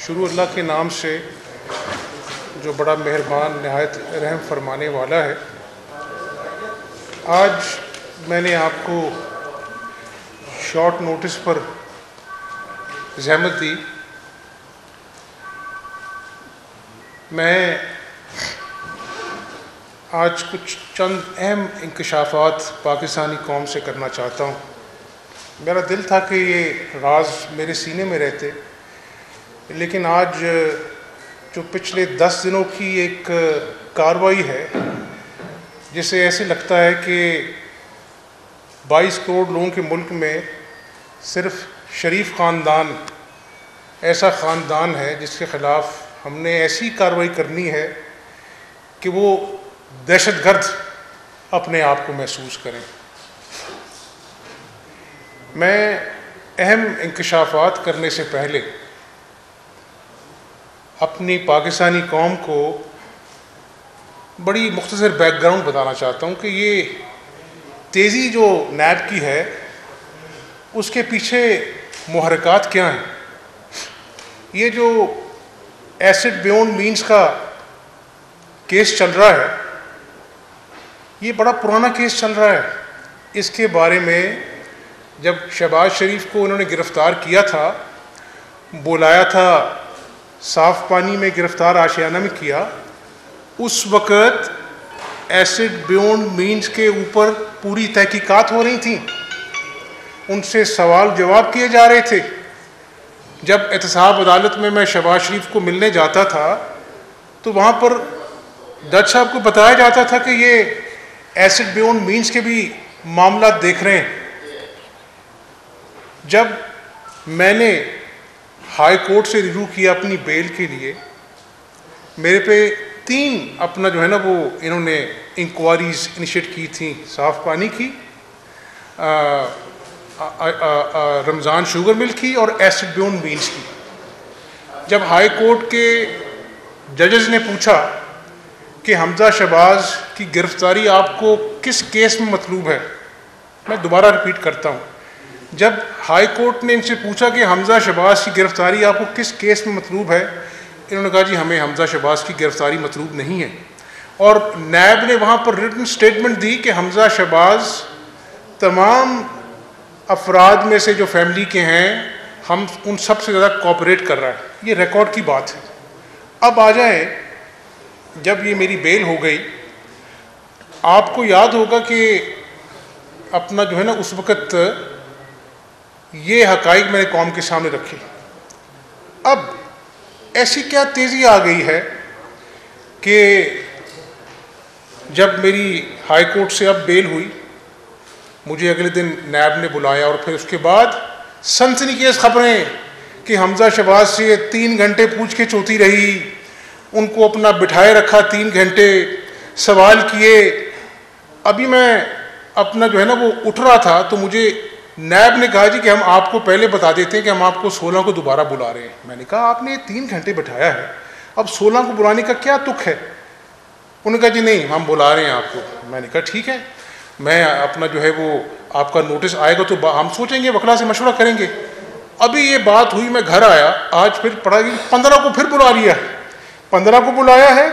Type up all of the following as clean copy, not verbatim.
शुरू अल्लाह के नाम से जो बड़ा मेहरबान नहायत रहम फरमाने वाला है। आज मैंने आपको शॉर्ट नोटिस पर ज़हमत दी। मैं आज कुछ चंद अहम इंकशाफात पाकिस्तानी कौम से करना चाहता हूँ। मेरा दिल था कि ये राज मेरे सीने में रहते, लेकिन आज जो पिछले 10 दिनों की एक कार्रवाई है, जिसे ऐसे लगता है कि 22 करोड़ लोगों के मुल्क में सिर्फ शरीफ ख़ानदान ऐसा ख़ानदान है जिसके ख़िलाफ़ हमने ऐसी कार्रवाई करनी है कि वो दहशतगर्द अपने आप को महसूस करें। मैं अहम इंकशाफात करने से पहले अपनी पाकिस्तानी कौम को बड़ी मुख्तसर बैकग्राउंड बताना चाहता हूँ कि ये तेज़ी जो नैब की है उसके पीछे मुहर्रिकात क्या हैं। ये जो एसिड बियॉन्ड मीन्स का केस चल रहा है, ये बड़ा पुराना केस चल रहा है। इसके बारे में जब शहबाज शरीफ को उन्होंने गिरफ़्तार किया था, बुलाया था, साफ़ पानी में गिरफ़्तार आशियाना में किया, उस वक़्त एसिड बियॉन्ड मीन्स के ऊपर पूरी तहकीकात हो रही थी, उनसे सवाल जवाब किए जा रहे थे। जब एहतसाब अदालत में मैं शहबाज शरीफ को मिलने जाता था तो वहाँ पर जज साहब को बताया जाता था कि ये एसिड बियॉन्ड मीन्स के भी मामला देख रहे हैं। जब मैंने हाई कोर्ट से रिव्यू किया अपनी बेल के लिए, मेरे पे 3 अपना जो है ना वो इन्होंने इंक्वायरीज इनिशिएट की थी, साफ़ पानी की, रमज़ान शुगर मिल की और एसिड बियॉन्ड मीन्स की। जब हाई कोर्ट के जजेस ने पूछा कि हमजा शहबाज की गिरफ़्तारी आपको किस केस में मतलूब है, मैं दोबारा रिपीट करता हूँ, जब हाई कोर्ट ने इनसे पूछा कि हमजा शहबाज की गिरफ़्तारी आपको किस केस में मतलूब है, इन्होंने कहा जी हमें हमजा शहबाज की गिरफ़्तारी मतलूब नहीं है। और नैब ने वहाँ पर रिटन स्टेटमेंट दी कि हमजा शहबाज तमाम अफराद में से जो फैमिली के हैं, हम उन सब से ज़्यादा कोऑपरेट कर रहा है। ये रिकॉर्ड की बात है। अब आ जाए, जब ये मेरी बेल हो गई, आपको याद होगा कि अपना जो है ना उस वक़्त ये हक़ाइक़ मैंने कौम के सामने रखे। अब ऐसी क्या तेज़ी आ गई है कि जब मेरी हाई कोर्ट से अब बेल हुई, मुझे अगले दिन नैब ने बुलाया और फिर उसके बाद सनसनीखेज़ खबरें कि हमजा शहबाज से 3 घंटे पूछगिछ होती रही, उनको अपना बिठाए रखा, 3 घंटे सवाल किए। अभी मैं अपना जो है ना वो उठ रहा था तो मुझे नैब ने कहा जी कि हम आपको पहले बता देते हैं कि हम आपको 16 को दोबारा बुला रहे हैं। मैंने कहा आपने 3 घंटे बिठाया है, अब 16 को बुलाने का क्या तुक है? उन्होंने कहा जी नहीं, हम बुला रहे हैं आपको। मैंने कहा ठीक है, मैं अपना जो है वो आपका नोटिस आएगा तो हम सोचेंगे, वकला से मशवरा करेंगे। अभी ये बात हुई, मैं घर आया, आज फिर पढ़ा कि 15 को फिर बुला लिया है, 15 को बुलाया है,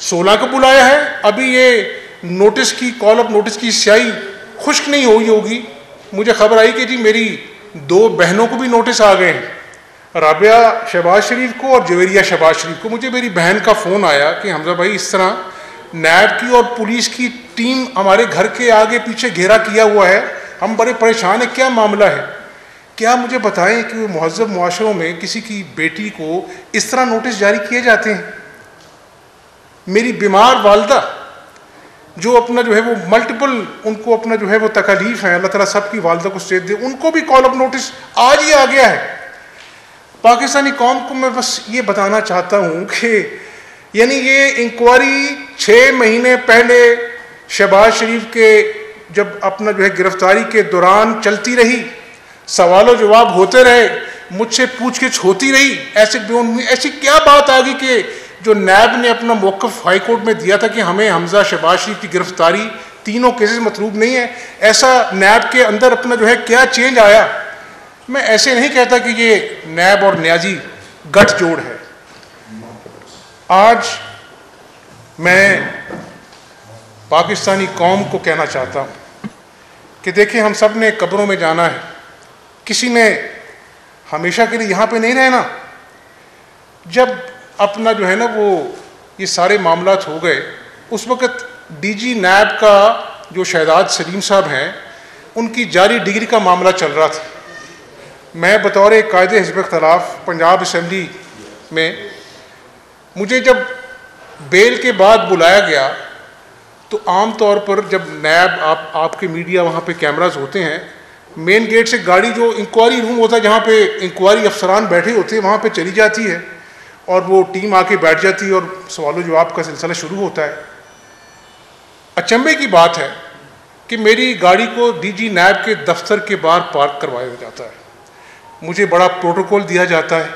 16 को बुलाया है। अभी ये नोटिस की कॉल अप नोटिस की स्याही खुश्क नहीं हुई होगी। मुझे खबर आई कि जी मेरी 2 बहनों को भी नोटिस आ गए हैं, राबिया शहबाज शरीफ को और जवेरिया शहबाज शरीफ को। मुझे मेरी बहन का फ़ोन आया कि हमजा भाई इस तरह नैब की और पुलिस की टीम हमारे घर के आगे पीछे घेरा किया हुआ है, हम बड़े परेशान हैं, क्या मामला है? क्या मुझे बताएं कि मुहज़्ज़ब मुआशरों में किसी की बेटी को इस तरह नोटिस जारी किए जाते हैं? मेरी बीमार वालदा जो अपना जो है वो मल्टीपल उनको अपना जो है वो तकलीफ़ है, अल्लाह ताला सबकी वालदा को सेहत दे, उनको भी कॉल अप नोटिस आज ही आ गया है। पाकिस्तानी कौम को मैं बस ये बताना चाहता हूँ कि यानी ये इंक्वायरी 6 महीने पहले शहबाज शरीफ के जब अपना जो है गिरफ्तारी के दौरान चलती रही, सवालों जवाब होते रहे, मुझसे पूछगिछ होती रही, एसिड बियॉन्ड मीन्स, ऐसी क्या बात आ गई कि जो नैब ने अपना मौक़िफ़ हाई कोर्ट में दिया था कि हमें हमजा शहबाज शरीफ की गिरफ्तारी तीनों केसेस मतलूब नहीं है, ऐसा नैब के अंदर अपना जो है क्या चेंज आया? मैं ऐसे नहीं कहता कि ये नैब और न्याजी गठजोड़ है, आज मैं पाकिस्तानी कौम को कहना चाहता हूँ कि देखिए, हम सब ने कब्रों में जाना है, किसी ने हमेशा के लिए यहाँ पे नहीं रहना। जब अपना जो है ना वो ये सारे मामलात हो गए, उस वक़्त डीजी नैब का जो शहजाद सलीम साहब हैं, उनकी जारी डिग्री का मामला चल रहा था। मैं बतौर कायदे हिज़्ब इख्तिलाफ पंजाब असम्बली में, मुझे जब बेल के बाद बुलाया गया तो आम तौर पर जब नैब आपके मीडिया वहाँ पे कैमरास होते हैं, मेन गेट से गाड़ी जो इंक्वायरी रूम होता है जहाँ पे इंक्वायरी अफसरान बैठे होते हैं वहाँ पे चली जाती है और वो टीम आके बैठ जाती है और सवाल जवाब का सिलसिला शुरू होता है। अचंभे की बात है कि मेरी गाड़ी को डीजी नैब के दफ्तर के बाहर पार्क करवाया जाता है, मुझे बड़ा प्रोटोकॉल दिया जाता है,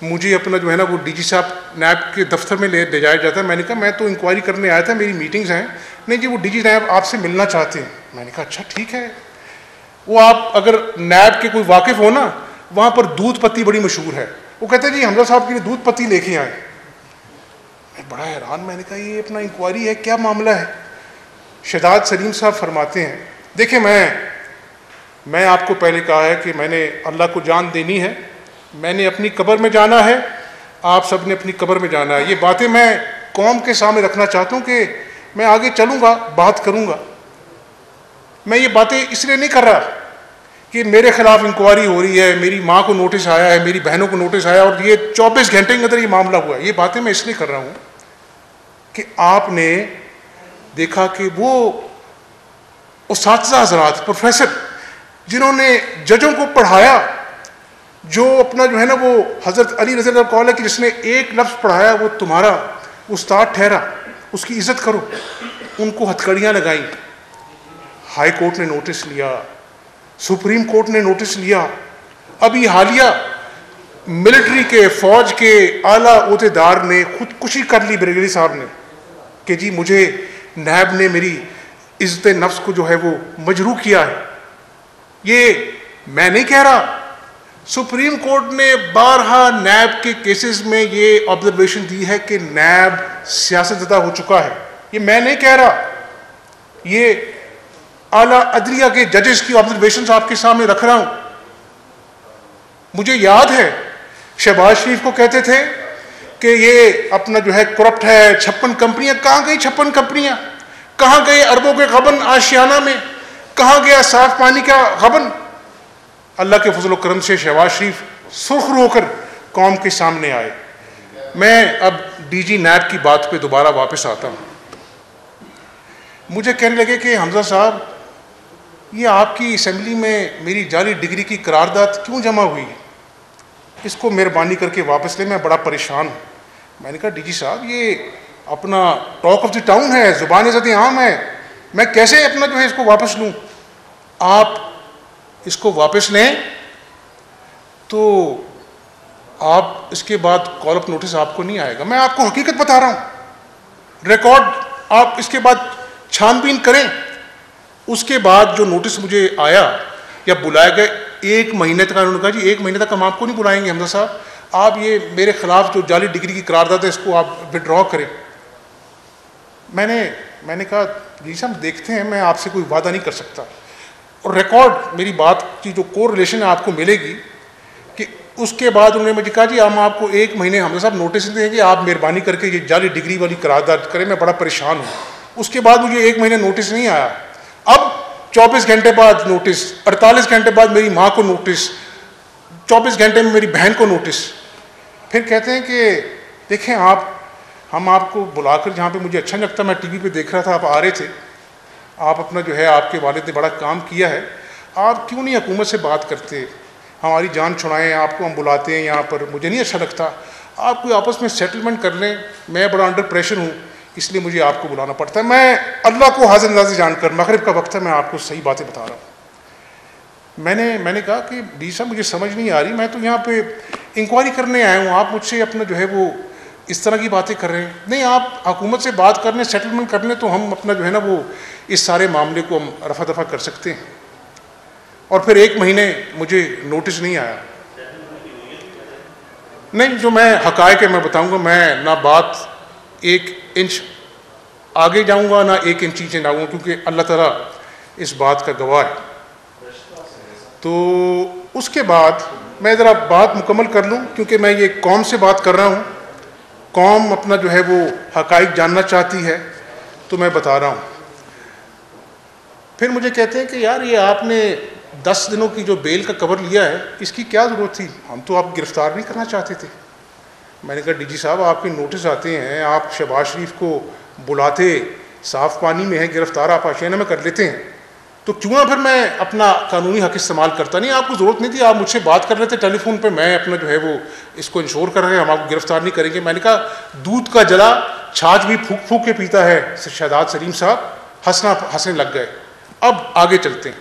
मुझे अपना जो है ना वो डीजी साहब नैब के दफ्तर में ले जाया जाता है। मैंने कहा मैं तो इंक्वायरी करने आया था, मेरी मीटिंग्स हैं। नहीं जी, वो डीजी नैब आपसे मिलना चाहते हैं। मैंने कहा अच्छा ठीक है। वो आप अगर नैब के कोई वाकिफ़ हो ना, वहाँ पर दूध पत्ती बड़ी मशहूर है। वो कहते हैं जी हमजा साहब के लिए दूध पत्ती लेके आए। मैं बड़ा हैरान, मैंने कहा ये अपना इंक्वायरी है, क्या मामला है? शहजाद सलीम साहब फरमाते हैं, देखिए मैं आपको पहले कहा है कि मैंने अल्लाह को जान देनी है, मैंने अपनी कब्र में जाना है, आप सब ने अपनी कब्र में जाना है। ये बातें मैं कौम के सामने रखना चाहता हूँ कि मैं आगे चलूँगा, बात करूँगा। मैं ये बातें इसलिए नहीं कर रहा कि मेरे खिलाफ इंक्वायरी हो रही है, मेरी माँ को नोटिस आया है, मेरी बहनों को नोटिस आया और ये 24 घंटे के अंदर ये मामला हुआ है। ये बातें मैं इसलिए कर रहा हूँ कि आपने देखा कि वो उस्ताद हज़रात, प्रोफेसर जिन्होंने जजों को पढ़ाया, जो अपना जो है ना वो हज़रत अली रज़ी अल्लाह कौल है कि जिसने एक लफ्ज़ पढ़ाया वो तुम्हारा उस्ताद ठहरा, उसकी इज़्ज़त करो, उनको हथकड़ियाँ लगाई। हाई कोर्ट ने नोटिस लिया, सुप्रीम कोर्ट ने नोटिस लिया, अभी हालिया मिलिट्री के फ़ौज के आला ओहदेदार ने खुदकुशी कर ली ब्रिगेडियर साहब ने कि जी मुझे नैब ने मेरी इज़्ज़त नफ्स को जो है वो मजरूह किया है। ये मैं नहीं कह रहा, सुप्रीम कोर्ट ने बारहा नैब के केसेस में ये ऑब्जर्वेशन दी है कि नैब सियासतज़दा हो चुका है। ये मैं नहीं कह रहा, ये आला अदलिया के जजेस की ऑब्जर्वेशंस आपके सामने रख रहा हूं। मुझे याद है शहबाज शरीफ को कहते थे कि ये अपना जो है करप्ट है, 56 कंपनियां। कहाँ गई 56 कंपनियां? कहाँ गए अरबों के गबन आशियाना में? कहाँ गया साफ पानी का गबन? अल्लाह के फजल करम से शहबाज शरीफ सुर्खरू होकर कौम के सामने आए। मैं अब डीजी नैब की बात पे दोबारा वापस आता हूँ। मुझे कहने लगे कि हमजा साहब, ये आपकी असम्बली में मेरी जाली डिग्री की करारदाद क्यों जमा हुई है, इसको मेहरबानी करके वापस ले, मैं बड़ा परेशान हूँ। मैंने कहा डीजी साहब ये अपना टॉक ऑफ द टाउन है, ज़ुबान-ए-ज़द आम है, मैं कैसे अपना जो है इसको वापस लूँ? आप इसको वापस लें तो आप इसके बाद कॉल अप नोटिस आपको नहीं आएगा। मैं आपको हकीकत बता रहा हूँ, रिकॉर्ड आप इसके बाद छानबीन करें। उसके बाद जो नोटिस मुझे आया या बुलाया गया, 1 महीने तक, उन्होंने कहा जी 1 महीने तक हम आपको नहीं बुलाएंगे हमजा साहब, आप ये मेरे खिलाफ जो जाली डिग्री की करारदाद है इसको आप विड्रॉ करें। मैंने कहा जी साहब देखते हैं, मैं आपसे कोई वादा नहीं कर सकता। और रिकॉर्ड मेरी बात की जो कोर रिलेशन है आपको मिलेगी कि उसके बाद उन्होंने मुझे कहा जी हम आपको 1 महीने हमजा साहब नोटिस देंगे, आप मेहरबानी करके ये जाली डिग्री वाली करारदाद करें, मैं बड़ा परेशान हूँ। उसके बाद मुझे 1 महीने नोटिस नहीं आया। अब 24 घंटे बाद नोटिस, 48 घंटे बाद मेरी माँ को नोटिस, 24 घंटे में मेरी बहन को नोटिस। फिर कहते हैं कि देखें हम आपको बुलाकर, जहाँ पे मुझे अच्छा नहीं लगता, मैं टीवी पे देख रहा था आप आ रहे थे, आप अपना जो है आपके वालिद ने बड़ा काम किया है, आप क्यों नहीं हुकूमत से बात करते, हमारी जान छुड़ाएं, आपको हम बुलाते हैं यहाँ पर, मुझे नहीं अच्छा लगता, आप कोई आपस में सेटलमेंट कर लें, मैं बड़ा अंडर प्रेशर हूँ इसलिए मुझे आपको बुलाना पड़ता है। मैं अल्लाह को हाजिर नाज़िर जानकर, मगरिब का वक्त है, मैं आपको सही बातें बता रहा हूँ। मैंने कहा कि डी साहब मुझे समझ नहीं आ रही, मैं तो यहाँ पे इंक्वायरी करने आया हूँ, आप मुझसे अपना जो है वो इस तरह की बातें कर रहे हैं। नहीं, आप हुकूमत से बात करने, सेटलमेंट करने तो हम अपना जो है ना वो इस सारे मामले को हम रफा दफा कर सकते हैं। और फिर 1 महीने मुझे नोटिस नहीं आया। नहीं, जो मैं हकायक मैं बताऊंगा, मैं ना बात 1 इंच आगे जाऊंगा ना 1 इंच नीचे जाऊंगा, क्योंकि अल्लाह ताला इस बात का गवाह है। तो उसके बाद मैं ज़रा बात मुकम्मल कर लूँ, क्योंकि मैं ये कौम से बात कर रहा हूँ, कौम अपना जो है वो हकायक जानना चाहती है, तो मैं बता रहा हूँ। फिर मुझे कहते हैं कि यार ये आपने 10 दिनों की जो बेल का कवर लिया है, इसकी क्या ज़रूरत थी, हम तो आप गिरफ़्तार नहीं करना चाहते थे। मैंने कहा डीजी साहब, आपके नोटिस आते हैं, आप शहबाज शरीफ को बुलाते, साफ़ पानी में है, गिरफ़्तार आप आशियाना में कर लेते हैं, तो क्यों ना फिर मैं अपना कानूनी हक़ इस्तेमाल करता। नहीं, आपको ज़रूरत नहीं थी, आप मुझसे बात कर रहे थे टेलीफोन पे, मैं अपना जो है वो इसको इंश्योर कर रहे हैं, हम आपको गिरफ़्तार नहीं करेंगे। मैंने कहा दूध का जला छाछ भी फूक फूक के पीता है शहजाद सलीम साहब, हंसने लग गए। अब आगे चलते हैं।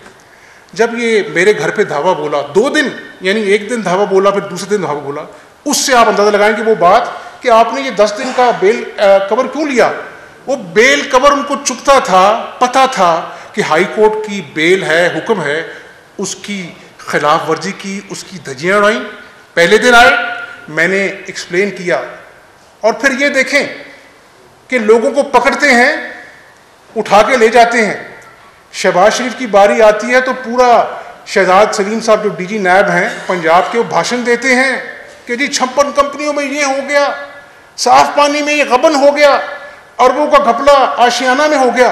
जब ये मेरे घर पे धावा बोला, 2 दिन यानी एक दिन धावा बोला, फिर दूसरे दिन धावा बोला, उससे आप अंदाज़ा लगाएंगे वो बात कि आपने ये 10 दिन का बेल कवर क्यों लिया। वो बेल कवर उनको चुभता था, पता था कि हाई कोर्ट की बेल है, हुक्म है, उसकी खिलाफ वर्जी की, उसकी धज्जियाँ उड़ाई। पहले दिन आए, मैंने एक्सप्लेन किया, और फिर ये देखें कि लोगों को पकड़ते हैं, उठा के ले जाते हैं। शहबाज शरीफ की बारी आती है तो पूरा शहजाद सलीम साहब जो डीजी नायब हैं पंजाब के, वो भाषण देते हैं कि जी 56 कंपनियों में ये हो गया, साफ पानी में ये गबन हो गया, अरबों का घपला आशियाना में हो गया।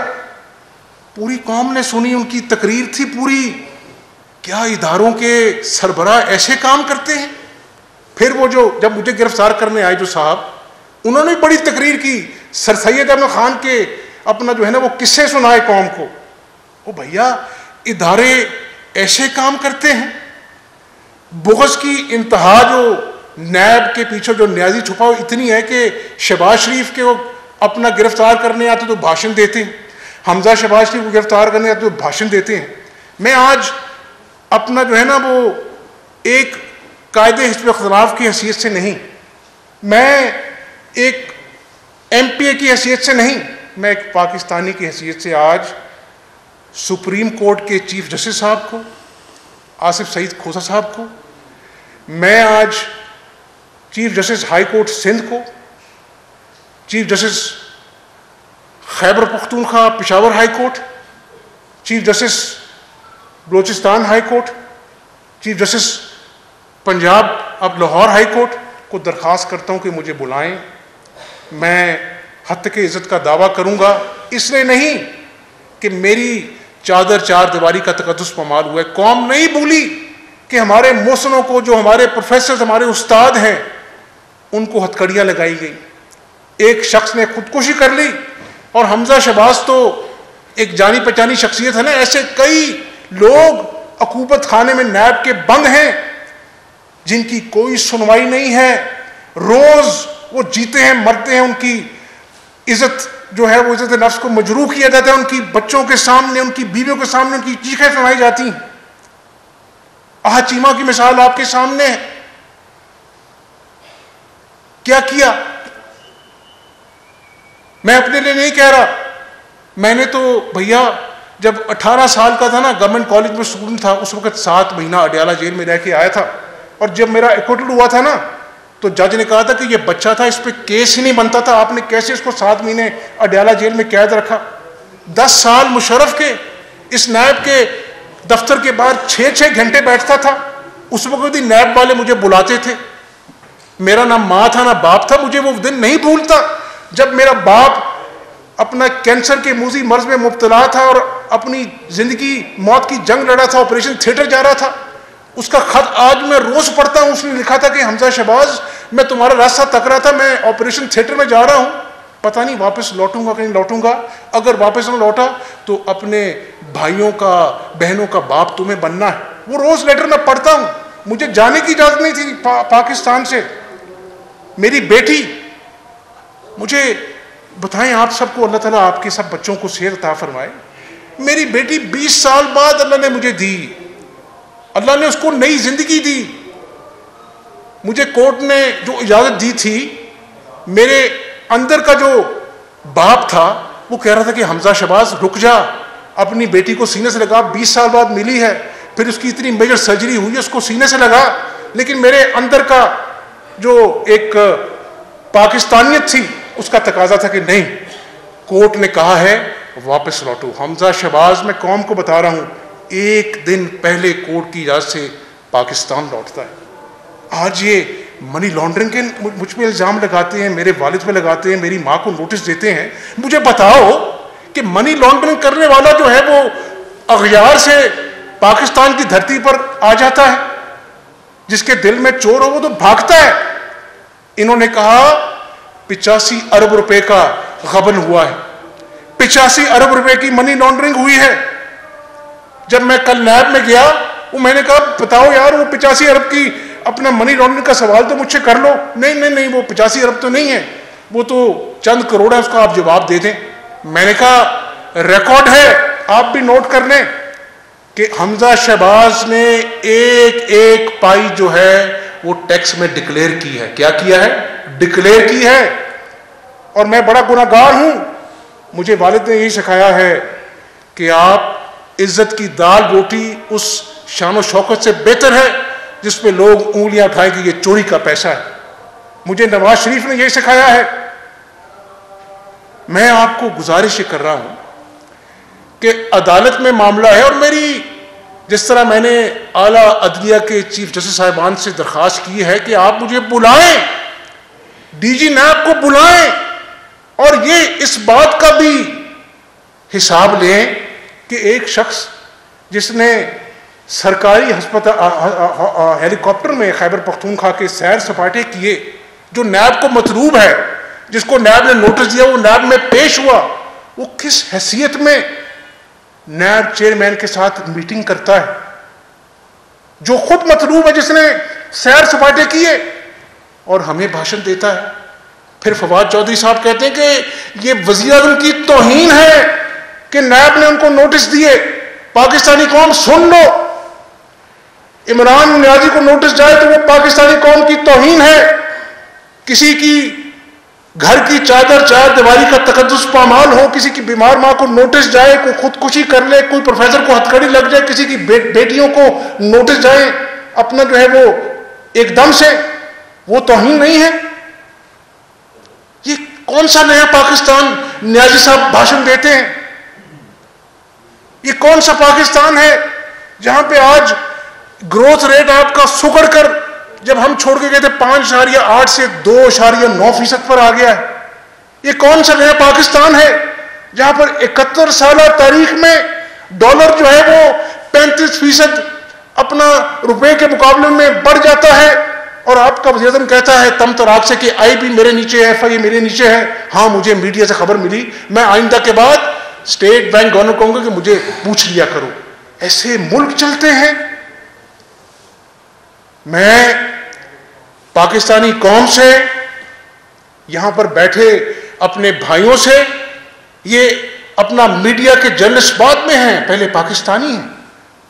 पूरी कौम ने सुनी, उनकी तकरीर थी पूरी। क्या इदारों के सरबराह ऐसे काम करते हैं। फिर वो जो जब मुझे गिरफ्तार करने आए जो साहब, उन्होंने बड़ी तकरीर की, सर सैयद अहमद खान के अपना जो है ना वो किस्से सुनाए कौम को। ओ भैया, इदारे ऐसे काम करते हैं। बुग़्ज़ की इंतहा जो नैब के पीछे जो न्याजी छुपा हुआ इतनी है कि शहबाज शरीफ के वो अपना गिरफ्तार करने आते तो भाषण देते हैं, हमजा शहबाज शरीफ को गिरफ्तार करने आते तो भाषण देते हैं। मैं आज अपना जो है ना वो एक कायदे हिज़्ब इख्तिलाफ की हैसियत से नहीं, मैं एक MPA की हैसियत से नहीं, मैं एक पाकिस्तानी की हैसियत से आज सुप्रीम कोर्ट के चीफ जस्टिस साहब को, आसिफ सईद खोसा साहब को, मैं आज chief justice high court Sindh को, chief justice Khyber Pakhtunkhwa Peshawar high court, chief justice Balochistan high court, chief justice Punjab अब लाहौर हाई कोर्ट को दरख्वास्त करता हूँ कि मुझे बुलाएं। मैं हद के इज़्ज़त का दावा करूँगा, इसलिए नहीं कि मेरी चादर चार दीवारी का तकद्दुस पमाल हुआ है। कौम नहीं भूली कि हमारे मोहसिनों को, जो हमारे प्रोफेसर, हमारे उस्ताद हैं, उनको हथकड़ियाँ लगाई गई। एक शख्स ने खुदकुशी कर ली, और हमजा शहबाज तो एक जानी पहचानी शख्सियत है ना। ऐसे कई लोग अकूबत खाने में नैब के बंद हैं जिनकी कोई सुनवाई नहीं है। रोज वो जीते हैं, मरते हैं, उनकी इज्जत जो है वो इज्जत नफ्स को मजरूह किया जाता है। उनकी बच्चों के सामने, उनकी बीवियों के सामने उनकी चीखें सुनाई जाती हैं। आह चीमा की मिसाल आपके सामने है। क्या किया? मैं अपने लिए नहीं कह रहा, मैंने तो भैया जब 18 साल का था ना, गवर्नमेंट कॉलेज में स्टूडेंट था, उस वक्त 7 महीना अडयाला जेल में रह के आया था। और जब मेरा एक्विटल हुआ था ना, तो जज ने कहा था कि ये बच्चा था, इस पर केस ही नहीं बनता था, आपने कैसे इसको 7 महीने अडयाला जेल में कैद रखा। 10 साल मुशर्रफ के इस नायब के दफ्तर के बाहर 6-6 घंटे बैठता था। उस वक्त भी नायब वाले मुझे बुलाते थे। मेरा ना माँ था ना बाप था, मुझे वो दिन नहीं भूलता जब मेरा बाप अपना कैंसर के मूजी मर्ज में मुब्तला था और अपनी जिंदगी मौत की जंग लड़ा था, ऑपरेशन थिएटर जा रहा था। उसका खत आज मैं रोज पढ़ता हूं। उसने लिखा था कि हमजा शहबाज, मैं तुम्हारा रास्ता तक रहा था, मैं ऑपरेशन थिएटर में जा रहा हूं, पता नहीं वापस लौटूंगा कि नहीं लौटूंगा। अगर वापस न लौटा तो अपने भाइयों का, बहनों का बाप तुम्हें बनना है। वो रोज लेटर में पढ़ता हूं। मुझे जाने की इजाजत नहीं थी पाकिस्तान से। मेरी बेटी, मुझे बताएं आप सबको, अल्लाह ताला आपके सब बच्चों को सेहत अता फरमाए। मेरी बेटी 20 साल बाद अल्लाह ने मुझे दी। अल्लाह ने उसको नई जिंदगी दी। मुझे कोर्ट ने जो इजाजत दी थी, मेरे अंदर का जो बाप था वो कह रहा था कि हमजा शहबाज रुक जा, अपनी बेटी को सीने से लगा, 20 साल बाद मिली है, फिर उसकी इतनी मेजर सर्जरी हुई है, उसको सीने से लगा। लेकिन मेरे अंदर का जो एक पाकिस्तानियत थी उसका तकाजा था कि नहीं, कोर्ट ने कहा है वापस लौटो। हमजा शहबाज, मैं कौम को बता रहा हूं, एक दिन पहले कोर्ट की इजाजत से पाकिस्तान लौटता है। आज ये मनी लॉन्ड्रिंग के मुझ पे इल्ज़ाम लगाते हैं, मेरे वालिद पे लगाते हैं, मेरी माँ को नोटिस देते हैं। मुझे बताओ कि मनी लॉन्ड्रिंग करने वाला जो है वो अगयार से पाकिस्तान की धरती पर आ जाता है, जिसके दिल में चोर हो वो तो भागता है। इन्होंने कहा 85 अरब रुपए का गबन हुआ है, 85 अरब रुपए की मनी लॉन्ड्रिंग हुई है। जब मैं कल नैब में गया, वो मैंने कहा बताओ यार, वो 85 अरब की अपना मनी लॉन्ड्रिंग का सवाल तो मुझसे कर लो। नहीं नहीं नहीं, वो 85 अरब तो नहीं है, वो तो चंद करोड़ है, उसका आप जवाब दे दें। मैंने कहा रिकॉर्ड है, आप भी नोट कर लें कि हमजा शहबाज ने एक एक पाई जो है वो टैक्स में डिक्लेयर की है। क्या किया है? डिक्लेयर की है। और मैं बड़ा गुनाहगार हूं, मुझे वालिद ने यही सिखाया है कि आप इज्जत की दाल रोटी उस शान शौकत से बेहतर है जिस पे लोग उंगलियां उठाएं कि ये चोरी का पैसा है। मुझे नवाज शरीफ ने यही सिखाया है। मैं आपको गुजारिश कर रहा हूं कि अदालत में मामला है, और मेरी जिस तरह मैंने आला अदलिया के चीफ जस्टिस साहिबान से दरख्वास्त की है कि आप मुझे बुलाएं, डीजी नैब को बुलाएं, और ये इस बात का भी हिसाब लें कि एक शख्स जिसने सरकारी अस्पताल हेलीकॉप्टर में खैबर पख्तूनख्वा के सैर सपाटे किए, जो नैब को मतलूब है, जिसको नैब ने नोटिस दिया, वो नैब में पेश हुआ, वो किस हैसियत में नैब चेयरमैन के साथ मीटिंग करता है? जो खुद मतलूब है, जिसने सैर सपाटे किए, और हमें भाषण देता है। फिर फवाद चौधरी साहब कहते हैं कि ये वज़ीर आज़म की तौहीन है कि नैब ने उनको नोटिस दिए। पाकिस्तानी कौम सुन लो, इमरान नियाजी को नोटिस जाए तो वो पाकिस्तानी कौम की तौहीन है। किसी की घर की चादर चार दीवारी का तकद्दुस पामाल हो, किसी की बीमार मां को नोटिस जाए, कोई खुदकुशी कर ले, कोई प्रोफेसर को हथकड़ी लग जाए, किसी की बेटियों को नोटिस जाए अपना जो है वो एकदम से, वो तौहीन नहीं है? ये कौन सा नया पाकिस्तान नियाजी साहब भाषण देते हैं? ये कौन सा पाकिस्तान है जहां पे आज ग्रोथ रेट आपका सुगड़ कर, जब हम छोड़ के गए थे 5.8 से 2.9% पर आ गया है? ये कौन सा नया पाकिस्तान है जहां पर 71 साल तारीख में डॉलर जो है वो 35% अपना रुपए के मुकाबले में बढ़ जाता है, और आपका वज़ीर आज़म कहता है तम तराक से कि आई भी मेरे नीचे है, FI मेरे नीचे है। हाँ, मुझे मीडिया से खबर मिली, मैं आइंदा के बाद स्टेट बैंक गवर्नर कहूंगा कि मुझे पूछ लिया करो। ऐसे मुल्क चलते हैं। मैं पाकिस्तानी कौम से, यहां पर बैठे अपने भाइयों से, ये अपना मीडिया के जर्नलिस्ट बाद में हैं, पहले पाकिस्तानी हैं,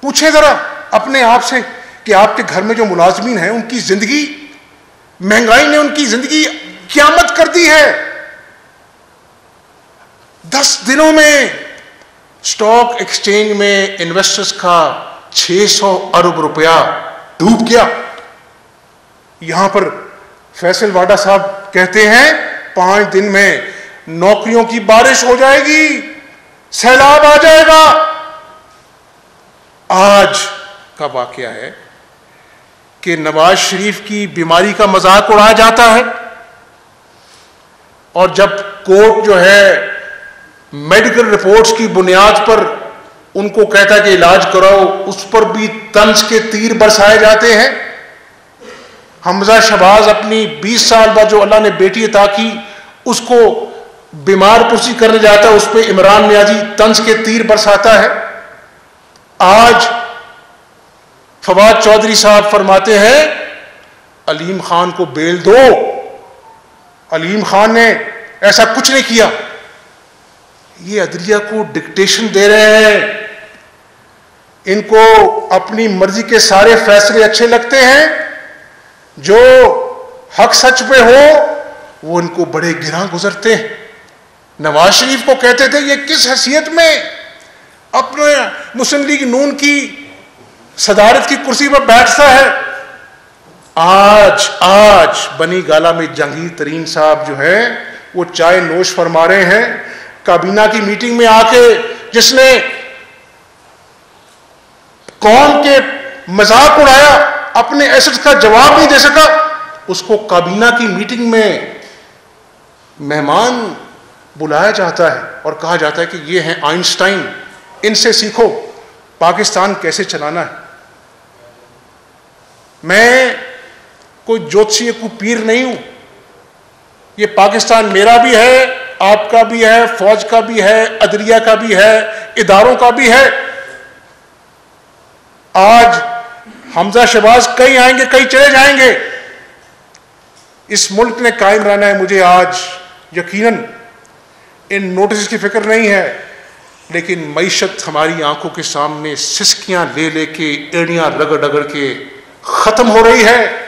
पूछें जरा अपने आप से कि आपके घर में जो मुलाजमीन हैं उनकी जिंदगी, महंगाई ने उनकी जिंदगी क़यामत कर दी है। 10 दिनों में स्टॉक एक्सचेंज में इन्वेस्टर्स का 600 अरब रुपया डूब गया। यहां पर फैसल वाडा साहब कहते हैं 5 दिन में नौकरियों की बारिश हो जाएगी, सैलाब आ जाएगा। आज का वाकया है कि नवाज शरीफ की बीमारी का मजाक उड़ाया जाता है, और जब कोर्ट जो है मेडिकल रिपोर्ट्स की बुनियाद पर उनको कहता है कि इलाज कराओ, उस पर भी तंज के तीर बरसाए जाते हैं। हमजा शहबाज अपनी 20 साल बाद जो अल्लाह ने बेटी अता की, उसको बीमार पुरसी करने जाता है, उस पर इमरान नियाजी तंज के तीर बरसाता है। आज फवाद चौधरी साहब फरमाते हैं अलीम खान को बेल दो। अलीम खान ने ऐसा कुछ नहीं किया। ये अदलिया को डिक्टेशन दे रहे हैं। इनको अपनी मर्जी के सारे फैसले अच्छे लगते हैं, जो हक सच पे हो वो इनको बड़े गिरां गुजरते हैं। नवाज शरीफ को कहते थे ये किस हैसियत में अपने मुस्लिम लीग नून की सदारत की कुर्सी पर बैठता है। आज बनी गाला में जहांगीर तरीन साहब जो है वो चाय नोश फरमा रहे हैं। काबीना की मीटिंग में आके जिसने कौम के मजाक उड़ाया, अपने एसेट्स का जवाब नहीं दे सका, उसको काबीना की मीटिंग में मेहमान बुलाया जाता है और कहा जाता है कि ये हैं आइंस्टाइन, इनसे सीखो पाकिस्तान कैसे चलाना है। मैं कोई ज्योतिषी को पीर नहीं हूं। ये पाकिस्तान मेरा भी है, आपका भी है, फौज का भी है, अदलिया का भी है, इदारों का भी है। आज हमजा शहबाज कहीं आएंगे, कहीं चले जाएंगे, इस मुल्क ने कायम रहना है। मुझे आज यकीनन इन नोटिस की फिक्र नहीं है, लेकिन मईशत हमारी आंखों के सामने सिसकियां ले लेके, एड़ियां रगड़ रगड़ के खत्म हो रही है।